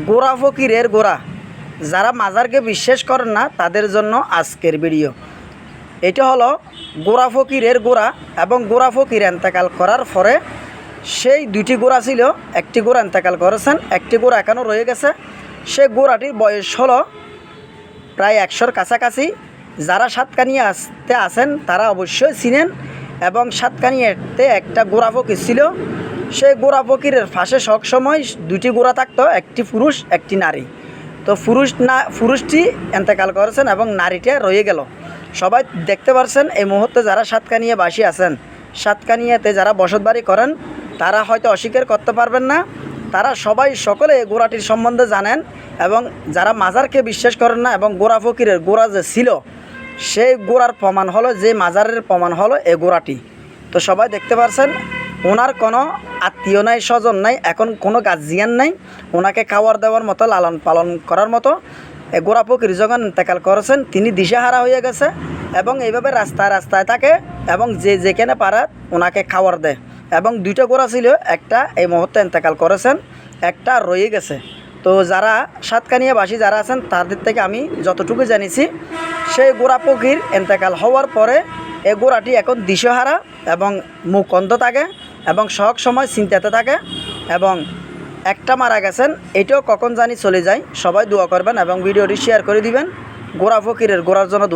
গোরা ফকিরের গোরা, যারা মাজারকে বিশ্বাস করেন না তাদের জন্য আজকের ভিডিও। এটা হলো গোরা ফকিরের গোরা, এবং গোরা ফকির এন্তেকাল করার পরে সেই দুটি গোরা ছিল, একটি গোরা এন্তেকাল করেছেন, একটি গোরা এখনও রয়ে গেছে। সেই গোরাটির বয়স হলো প্রায় 100-র কাছাকাছি। যারা সাতকানিয়া আসতে আসেন তারা অবশ্যই চিনেন। এবং সাতকানিয়াতে একটা গোরা ফকির ছিল, সেই গোরা ফকিরের পাশে সবসময় দুটি গোরা থাকতো, একটি পুরুষ একটি নারী। তো পুরুষটি এন্তেকাল করেছেন এবং নারীটা রয়ে গেল। সবাই দেখতে পারছেন এই মুহূর্তে যারা সাতকানিয়াবাসী আছেন, সাতকানিয়াতে যারা বসতবাড়ি করেন, তারা হয়তো অস্বীকার করতে পারবেন না। তারা সকলে এই গোরাটির সম্বন্ধে জানেন। এবং যারা মাজারকে বিশ্বাস করেন না এবং গোরা ফকিরের গোরা যে ছিল, সেই গোরার প্রমাণ হলো, যে মাজারের প্রমাণ হলো এই গোরাটি। তো সবাই দেখতে পারছেন ওনার কোনো আত্মীয় নাই, স্বজন নাই, এখন কোনো গার্জিয়ান নাই ওনাকে খাওয়ার দেওয়ার মতো, লালন পালন করার মতো। গোরা ফকির যখন ইন্তেকাল করেছেন তিনি দিশেহারা হয়ে গেছে এবং এইভাবে রাস্তায় রাস্তায় থাকে এবং যে যেখানে পারে ওনাকে খাওয়ার দেয়। এবং দুইটা গোরা ছিল, একটা এই মুহূর্তে ইন্তেকাল করেছেন, একটা রয়ে গেছে। তো যারা সাতকানিয়াবাসী যারা আছেন তাদের থেকে আমি যতটুকু জানিছি, সেই গোরা ফকির ইন্তেকাল হওয়ার পরে এই গোরাটি এখন দিশেহারা এবং মুখ অন্ধ থাকে এবং সব সময় চিন্তাতে থাকে। এবং একটা মারা গেছেন, এটাও কখন জানি চলে যায়। সবাই দোয়া করবেন এবং ভিডিওটি শেয়ার করে দিবেন। গোরা ফকিরের গোরার জন্য দোয়া।